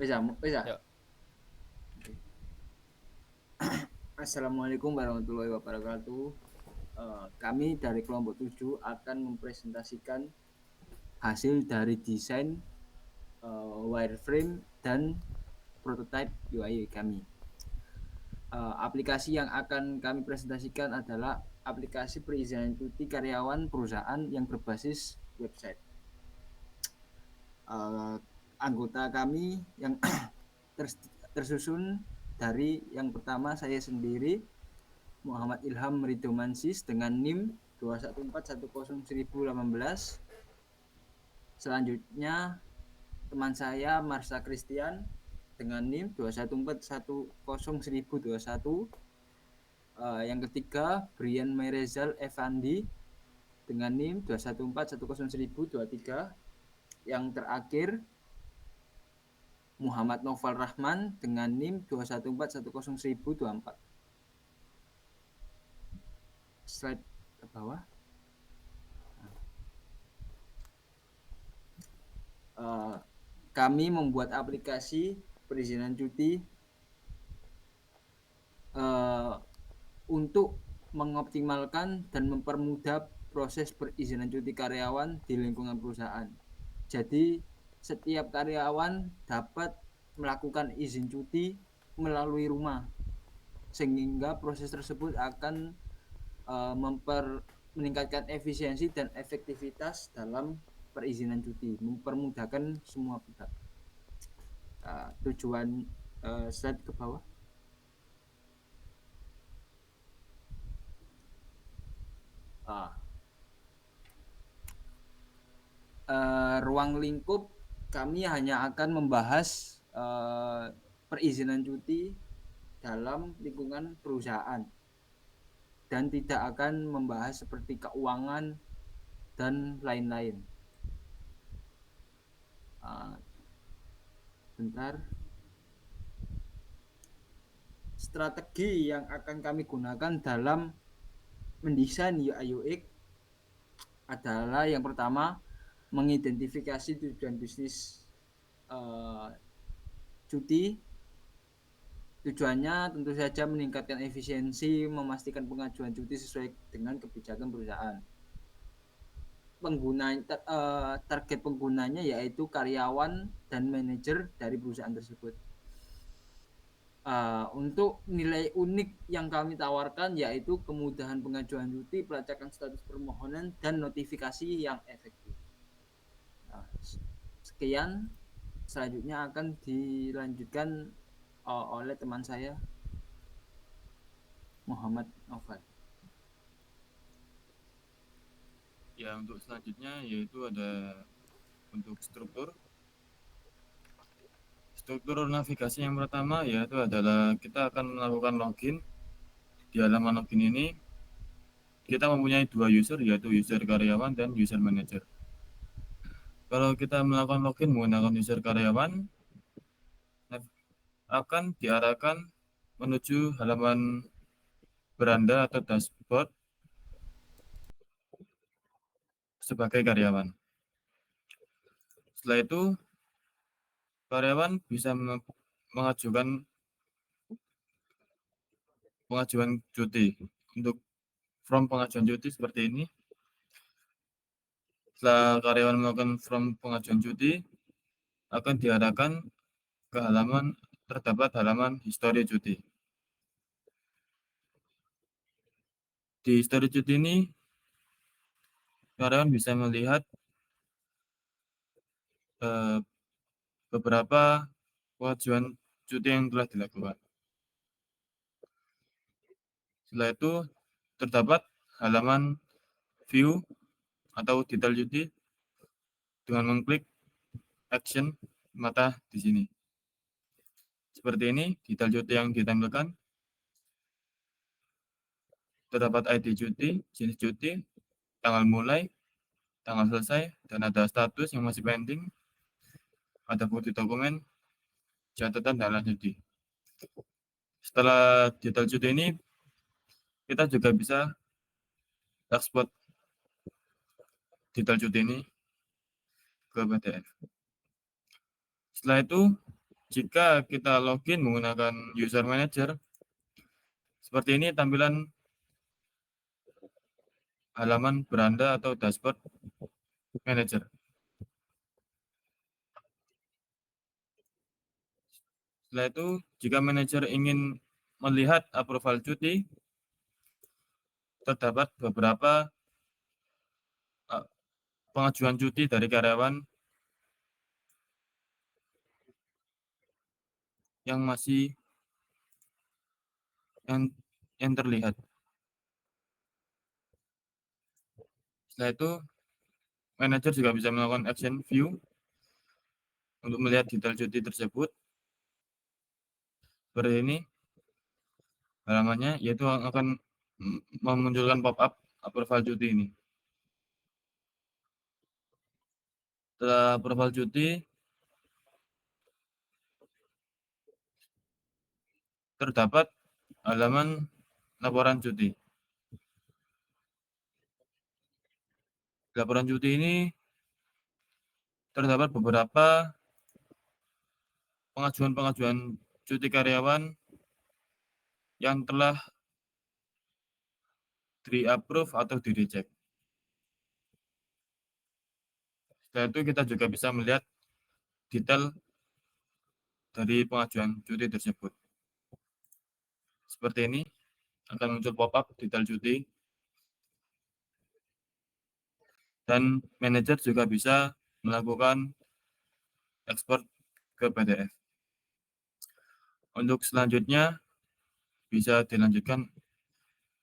Bisa. Ya, Assalamualaikum warahmatullahi wabarakatuh. Kami dari kelompok 7 akan mempresentasikan hasil dari desain wireframe dan prototype UI kami. Aplikasi yang akan kami presentasikan adalah aplikasi perizinan cuti karyawan perusahaan yang berbasis website. Uh, Anggota kami yang tersusun dari yang pertama saya sendiri Muhammad Ilham Ridhomansyah dengan NIM 214101018. Selanjutnya teman saya Marsha Christian dengan NIM 214101021. Yang ketiga Brian Merezal Evandi dengan NIM 214101023. Yang terakhir Muhammad Noval Rahman dengan NIM 214101024. Slide ke bawah. Uh, Kami membuat aplikasi perizinan cuti untuk mengoptimalkan dan mempermudah proses perizinan cuti karyawan di lingkungan perusahaan. Jadi setiap karyawan dapat melakukan izin cuti melalui rumah, sehingga proses tersebut akan meningkatkan efisiensi dan efektivitas dalam perizinan cuti, mempermudahkan semua pihak. Tujuan slide ke bawah. Ruang lingkup kami hanya akan membahas perizinan cuti dalam lingkungan perusahaan dan tidak akan membahas seperti keuangan dan lain-lain. Bentar. Strategi yang akan kami gunakan dalam mendesain UI UX adalah yang pertama mengidentifikasi tujuan bisnis cuti. Tujuannya tentu saja meningkatkan efisiensi, memastikan pengajuan cuti sesuai dengan kebijakan perusahaan. Target penggunanya yaitu karyawan dan manajer dari perusahaan tersebut. Untuk nilai unik yang kami tawarkan yaitu kemudahan pengajuan cuti, pelacakan status permohonan, dan notifikasi yang efektif. Sekian, selanjutnya akan dilanjutkan oleh teman saya Muhammad Noval. Ya, untuk selanjutnya yaitu ada untuk struktur navigasi yang pertama yaitu adalah kita akan melakukan login. Di halaman login ini kita mempunyai dua user yaitu user karyawan dan user manager. Kalau kita melakukan login menggunakan user karyawan akan diarahkan menuju halaman beranda atau dashboard sebagai karyawan. Setelah itu karyawan bisa mengajukan cuti. Untuk form pengajuan cuti seperti ini. Setelah karyawan melakukan form pengajuan cuti, akan diarahkan ke terdapat halaman histori cuti. Di histori cuti ini, karyawan bisa melihat beberapa pengajuan cuti yang telah dilakukan. Setelah itu, terdapat halaman view atau detail cuti dengan mengklik action mata di sini. Seperti ini, detail cuti yang ditampilkan. Terdapat ID cuti, jenis cuti, tanggal mulai, tanggal selesai, dan ada status yang masih pending, ada bukti dokumen, catatan, dan lain cuti. Setelah detail cuti ini, kita juga bisa ekspor detail cuti ini ke PDF. Setelah itu, Jika kita login menggunakan user manager, seperti ini tampilan halaman beranda atau dashboard manager. Setelah itu, jika manajer ingin melihat approval cuti, terdapat beberapa pengajuan cuti dari karyawan yang masih yang terlihat. Setelah itu, manajer juga bisa melakukan action view untuk melihat detail cuti tersebut. Seperti ini halamannya, yaitu akan memunculkan pop-up approval cuti ini. Setelah approval cuti, terdapat halaman laporan cuti. Laporan cuti ini terdapat beberapa pengajuan-pengajuan cuti karyawan yang telah di-approve atau di-reject. Setelah itu kita juga bisa melihat detail dari pengajuan cuti tersebut. Seperti ini, akan muncul pop-up detail cuti. Dan manajer juga bisa melakukan ekspor ke PDF. Untuk selanjutnya, bisa dilanjutkan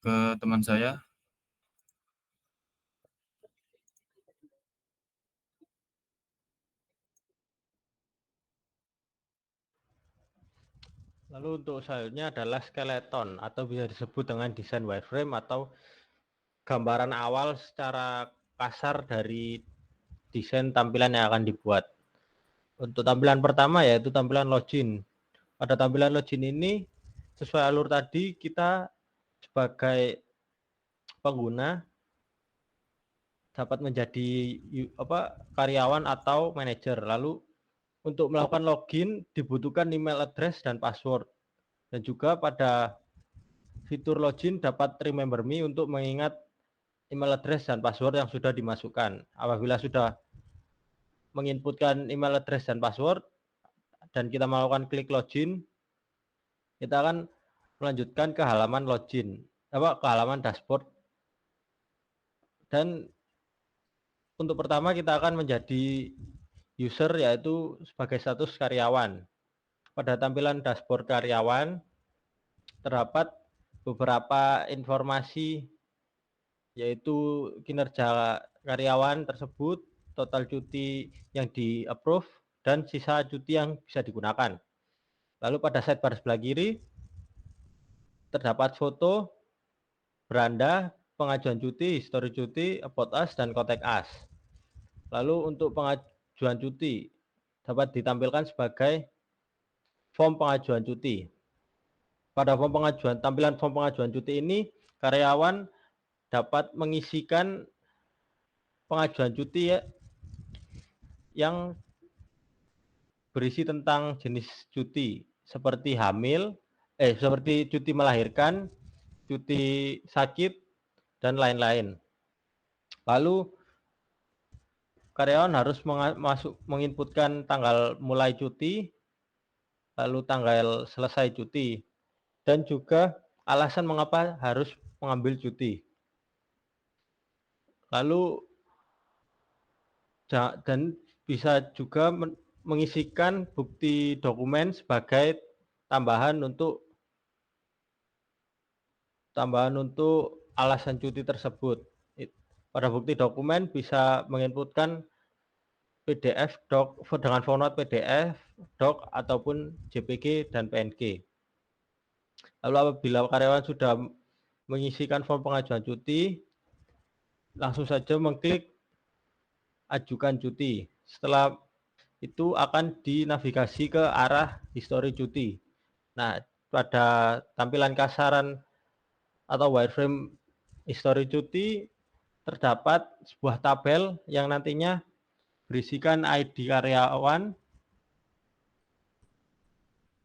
ke teman saya. Lalu untuk selanjutnya adalah skeleton atau bisa disebut dengan desain wireframe atau gambaran awal secara kasar dari desain tampilan yang akan dibuat. Untuk tampilan pertama yaitu tampilan login. Pada tampilan login ini sesuai alur tadi kita sebagai pengguna dapat menjadi karyawan atau manajer. Lalu untuk melakukan login dibutuhkan email address dan password. Dan juga pada fitur login dapat remember me untuk mengingat email address dan password yang sudah dimasukkan. Apabila sudah menginputkan email address dan password dan kita melakukan klik login, kita akan melanjutkan ke halaman login, ke halaman dashboard. Dan untuk pertama kita akan menjadi user yaitu sebagai status karyawan. Pada tampilan dashboard karyawan terdapat beberapa informasi yaitu kinerja karyawan tersebut, total cuti yang di-approve, dan sisa cuti yang bisa digunakan. Lalu pada sidebar sebelah kiri terdapat foto, beranda, pengajuan cuti, histori cuti, about us, dan contact us. Lalu untuk pengajuan cuti dapat ditampilkan sebagai form pengajuan cuti. Pada tampilan form pengajuan cuti ini, karyawan dapat mengisikan pengajuan cuti yang berisi tentang jenis cuti seperti seperti cuti melahirkan, cuti sakit, dan lain-lain. Lalu karyawan harus menginputkan tanggal mulai cuti, lalu tanggal selesai cuti, dan juga alasan mengapa harus mengambil cuti. Lalu dan bisa juga mengisikan bukti dokumen sebagai tambahan untuk alasan cuti tersebut. Pada bukti dokumen bisa menginputkan PDF, doc dengan format PDF, doc ataupun JPG dan PNG. Lalu apabila karyawan sudah mengisikan form pengajuan cuti, langsung saja mengklik ajukan cuti. Setelah itu akan dinavigasi ke arah histori cuti. Nah, pada tampilan kasaran atau wireframe histori cuti terdapat sebuah tabel yang nantinya berisikan ID karyawan,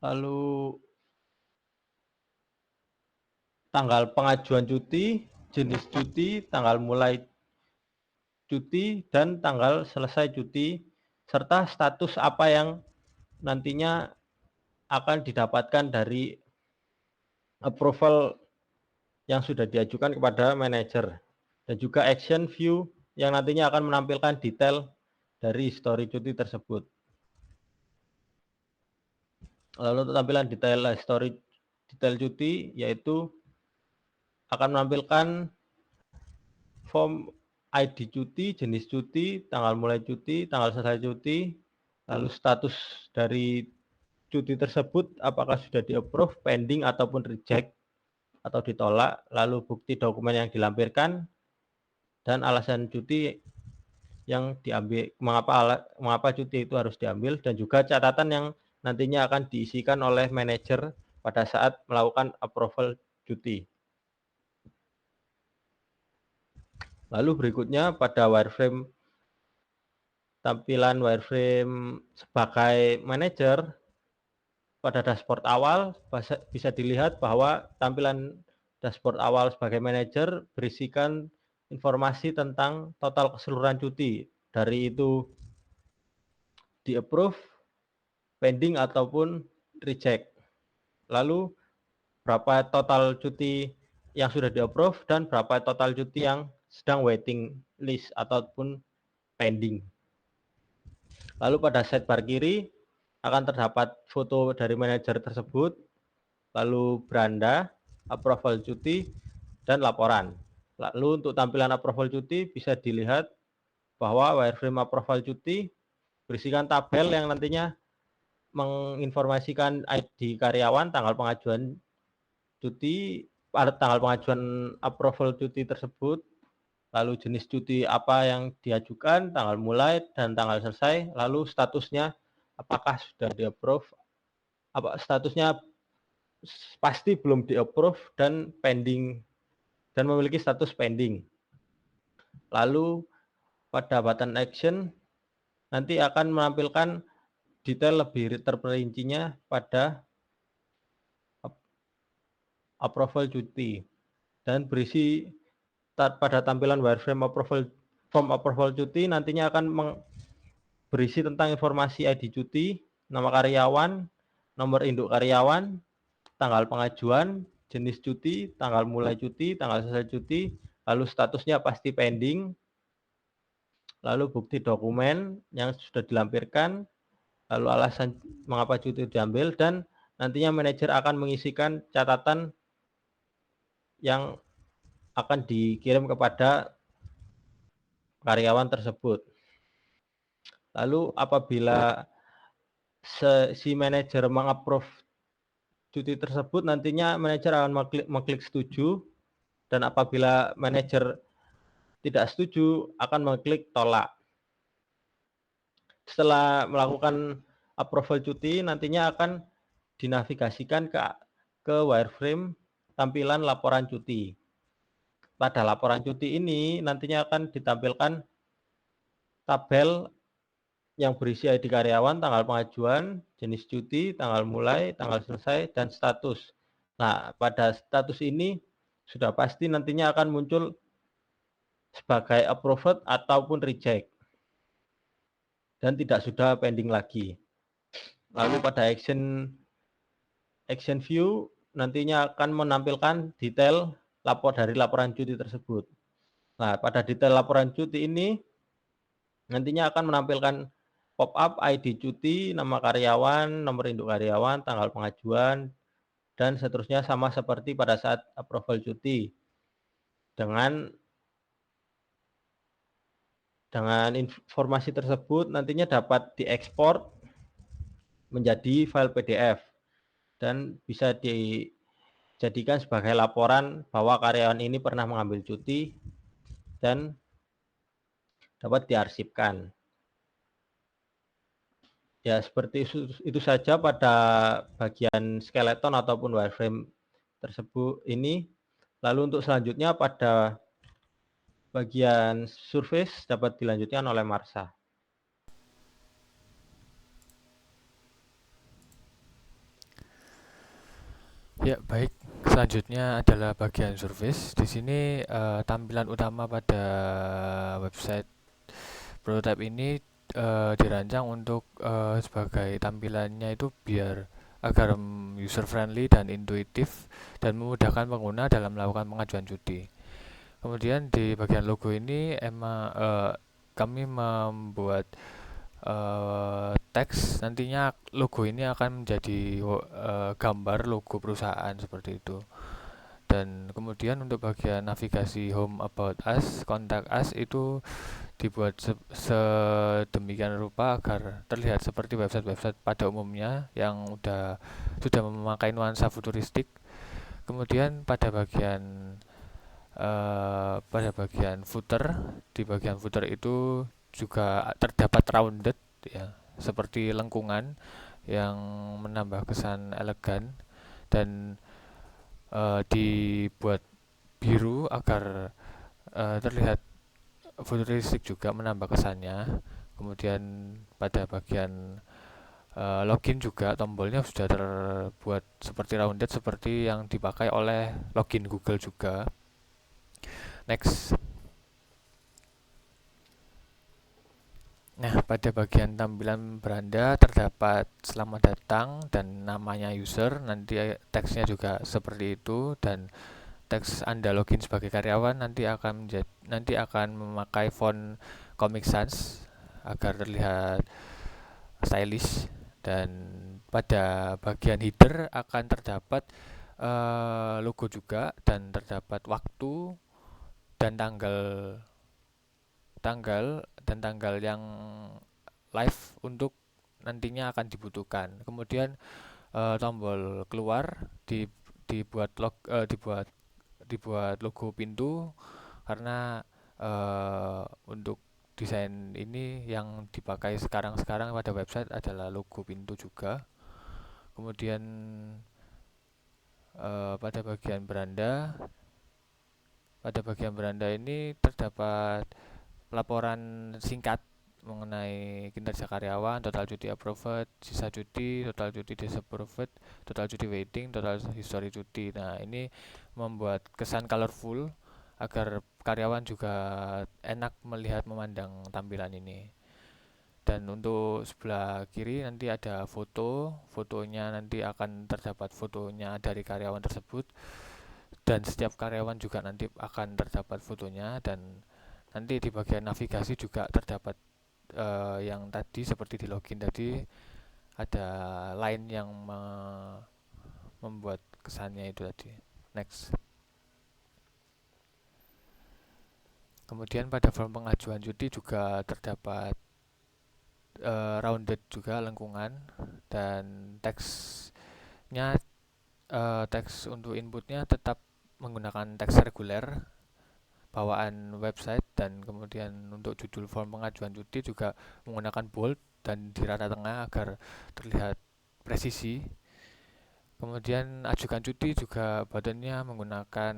lalu tanggal pengajuan cuti, jenis cuti, tanggal mulai cuti, dan tanggal selesai cuti, serta status apa yang nantinya akan didapatkan dari approval yang sudah diajukan kepada manajer. Dan juga action view yang nantinya akan menampilkan detail dari histori cuti tersebut. Lalu tampilan detail histori detail cuti yaitu akan menampilkan form ID cuti, jenis cuti, tanggal mulai cuti, tanggal selesai cuti, lalu status dari cuti tersebut apakah sudah di-approve, pending ataupun reject atau ditolak, lalu bukti dokumen yang dilampirkan, dan alasan cuti yang diambil, mengapa cuti itu harus diambil, dan juga catatan yang nantinya akan diisikan oleh manajer pada saat melakukan approval cuti. Lalu berikutnya pada wireframe, tampilan wireframe sebagai manajer, pada dashboard awal bisa dilihat bahwa tampilan dashboard awal sebagai manajer berisikan informasi tentang total keseluruhan cuti, dari itu di-approve, pending ataupun reject. Lalu berapa total cuti yang sudah di-approve dan berapa total cuti yang sedang waiting list ataupun pending. Lalu pada sidebar kiri akan terdapat foto dari manajer tersebut, lalu beranda, approval cuti, dan laporan. Lalu untuk tampilan approval cuti bisa dilihat bahwa wireframe approval cuti berisikan tabel yang nantinya menginformasikan ID karyawan, tanggal pengajuan cuti, tanggal pengajuan approval cuti tersebut, lalu jenis cuti apa yang diajukan, tanggal mulai dan tanggal selesai, lalu statusnya apakah sudah di-approve, statusnya pasti belum di-approve dan pending, dan memiliki status pending. Lalu pada button action nanti akan menampilkan detail lebih terperincinya pada approval cuti, dan berisi pada tampilan wireframe form approval cuti nantinya akan berisi tentang informasi ID cuti, nama karyawan, nomor induk karyawan, tanggal pengajuan, jenis cuti, tanggal mulai cuti, tanggal selesai cuti, lalu statusnya pasti pending, lalu bukti dokumen yang sudah dilampirkan, lalu alasan mengapa cuti diambil, dan nantinya manajer akan mengisikan catatan yang akan dikirim kepada karyawan tersebut. Lalu apabila si manajer mengapprove cuti tersebut, nantinya manajer akan mengklik setuju, dan apabila manajer tidak setuju akan mengklik tolak. Setelah melakukan approval cuti, nantinya akan dinavigasikan ke wireframe tampilan laporan cuti. Pada laporan cuti ini nantinya akan ditampilkan tabel yang berisi ID karyawan, tanggal pengajuan, jenis cuti, tanggal mulai, tanggal selesai, dan status. Nah, pada status ini sudah pasti nantinya akan muncul sebagai approved ataupun reject, dan tidak sudah pending lagi. Lalu pada action view nantinya akan menampilkan detail dari laporan cuti tersebut. Nah, pada detail laporan cuti ini nantinya akan menampilkan pop-up ID cuti, nama karyawan, nomor induk karyawan, tanggal pengajuan, dan seterusnya sama seperti pada saat approval cuti. Dengan informasi tersebut nantinya dapat diekspor menjadi file PDF dan bisa dijadikan sebagai laporan bahwa karyawan ini pernah mengambil cuti dan dapat diarsipkan. Ya, seperti itu saja pada bagian skeleton ataupun wireframe tersebut ini. Lalu untuk selanjutnya pada bagian surface dapat dilanjutkan oleh Marsha. Ya, baik. Selanjutnya adalah bagian service. Di sini tampilan utama pada website prototype ini dirancang untuk sebagai tampilannya itu biar agar user friendly dan intuitif dan memudahkan pengguna dalam melakukan pengajuan cuti. Kemudian di bagian logo ini kami membuat teks. Nantinya logo ini akan menjadi gambar logo perusahaan seperti itu. Dan kemudian untuk bagian navigasi home, about us, contact us itu dibuat sedemikian rupa agar terlihat seperti website-website pada umumnya yang sudah memakai nuansa futuristik. Kemudian pada bagian footer, di bagian footer itu juga terdapat rounded ya, seperti lengkungan yang menambah kesan elegan dan dibuat biru agar terlihat futuristik juga, menambah kesannya. Kemudian pada bagian login juga tombolnya sudah terbuat seperti rounded seperti yang dipakai oleh login Google juga. Next. Nah, pada bagian tampilan beranda terdapat selamat datang dan namanya user. Nanti teksnya juga seperti itu, dan teks Anda login sebagai karyawan nanti akan memakai font Comic Sans agar terlihat stylish. Dan pada bagian header akan terdapat logo juga, dan terdapat waktu dan tanggal yang live untuk nantinya akan dibutuhkan. Kemudian tombol keluar dibuat logo pintu, karena untuk desain ini yang dipakai sekarang pada website adalah logo pintu juga. Kemudian pada bagian beranda ini terdapat laporan singkat mengenai kinerja karyawan, total cuti approved, sisa cuti, total cuti disapproved, total cuti waiting, total history cuti. Nah, ini membuat kesan colorful agar karyawan juga enak melihat memandang tampilan ini. Dan untuk sebelah kiri nanti ada fotonya nanti akan terdapat fotonya dari karyawan tersebut, dan setiap karyawan juga nanti akan terdapat fotonya. Dan nanti di bagian navigasi juga terdapat yang tadi seperti di login tadi, ada line yang membuat kesannya itu tadi. Next. Kemudian pada form pengajuan cuti juga terdapat rounded juga lengkungan, dan teksnya teks untuk inputnya tetap menggunakan teks reguler bawaan website. Dan kemudian untuk judul form pengajuan cuti juga menggunakan bold dan di rata tengah agar terlihat presisi. Kemudian ajukan cuti juga buttonnya menggunakan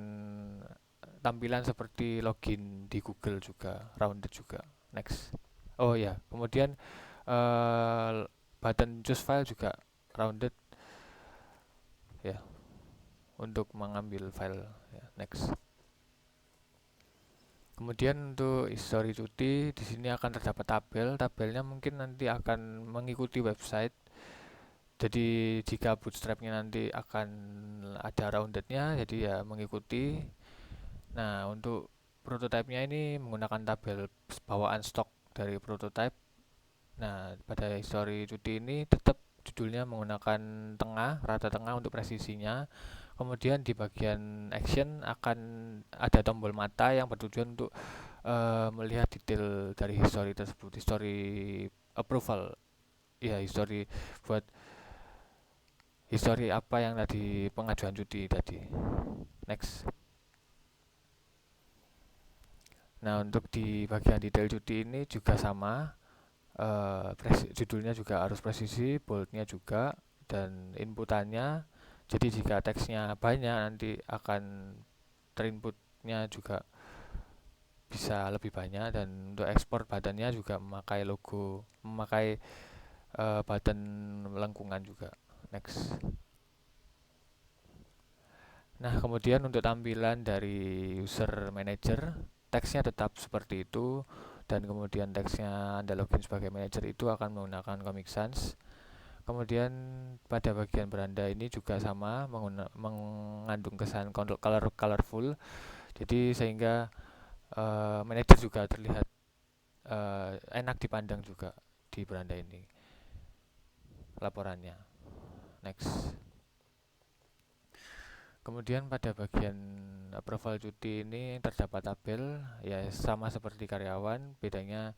tampilan seperti login di Google juga, rounded juga. Next. Oh ya, kemudian button choose file juga rounded ya, untuk mengambil file ya. Next. Kemudian untuk history cuti di sini akan terdapat tabelnya mungkin nanti akan mengikuti website. Jadi jika bootstrapnya nanti akan ada roundednya, jadi ya mengikuti. Nah, untuk prototipenya ini menggunakan tabel bawaan stok dari prototype. Nah, pada history cuti ini tetap judulnya menggunakan rata tengah untuk presisinya. Kemudian di bagian action akan ada tombol mata yang bertujuan untuk melihat detail dari history tersebut, history approval. Ya, history buat history apa yang tadi pengajuan cuti tadi. Next. Nah, untuk di bagian detail cuti ini juga sama. Judulnya juga harus presisi, boldnya juga, dan inputannya. Jadi jika teksnya banyak nanti akan terinputnya juga bisa lebih banyak. Dan untuk ekspor buttonnya juga memakai button lengkungan juga. Next. Nah, kemudian untuk tampilan dari user manager, teksnya tetap seperti itu, dan kemudian teksnya Anda login sebagai manager itu akan menggunakan Comic Sans. Kemudian pada bagian beranda ini juga sama, mengandung kesan colorful, jadi sehingga manager juga terlihat enak dipandang juga di beranda ini laporannya. Next. Kemudian pada bagian approval cuti ini terdapat tabel, ya sama seperti karyawan, bedanya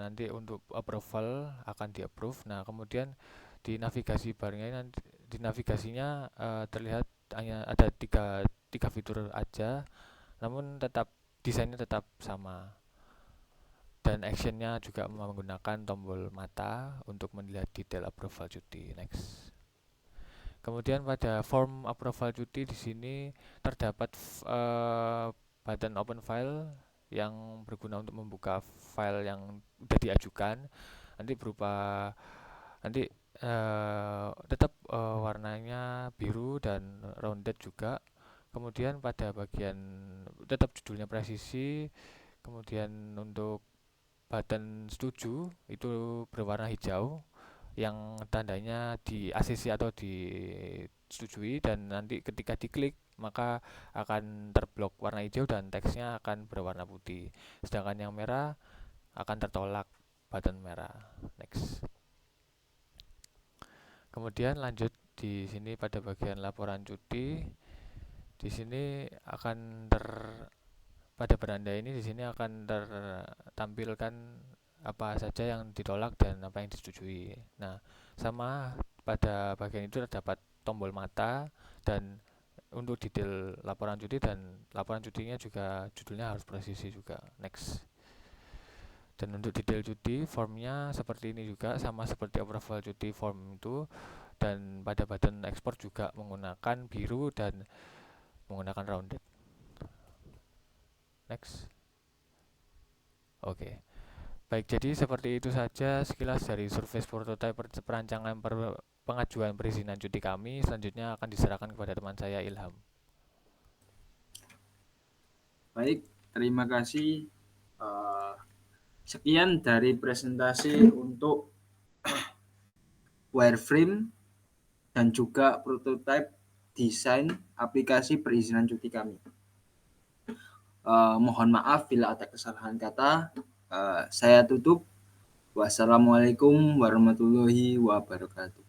nanti untuk approval akan di approve. Nah, kemudian di navigasi barnya nanti di navigasinya terlihat hanya ada tiga fitur aja, namun tetap desainnya tetap sama, dan actionnya juga menggunakan tombol mata untuk melihat detail approval cuti. Next. Kemudian pada form approval cuti di sini terdapat button open file yang berguna untuk membuka file yang sudah diajukan. Nanti nanti tetap warnanya biru dan rounded juga. Kemudian pada bagian tetap judulnya presisi. Kemudian untuk button setuju itu berwarna hijau, yang tandanya di ACC atau disetujui, dan nanti ketika diklik maka akan terblok warna hijau dan teksnya akan berwarna putih. Sedangkan yang merah akan tertolak button merah. Next. Kemudian lanjut di sini pada bagian laporan cuti. Di sini akan pada beranda ini di sini akan tertampilkan apa saja yang ditolak dan apa yang disetujui. Nah, sama pada bagian itu terdapat tombol mata, dan untuk detail laporan cuti, dan laporan cutinya juga judulnya harus presisi juga. Next. Dan untuk detail cuti, formnya seperti ini juga, sama seperti approval cuti form itu, dan pada button export juga menggunakan biru dan menggunakan rounded. Next. Oke. Baik, jadi seperti itu saja sekilas dari survei prototype perancangan pengajuan perizinan cuti kami. Selanjutnya akan diserahkan kepada teman saya, Ilham. Baik, terima kasih. Sekian dari presentasi untuk wireframe dan juga prototype desain aplikasi perizinan cuti kami. Mohon maaf bila ada kesalahan kata. Saya tutup. Wassalamualaikum warahmatullahi wabarakatuh.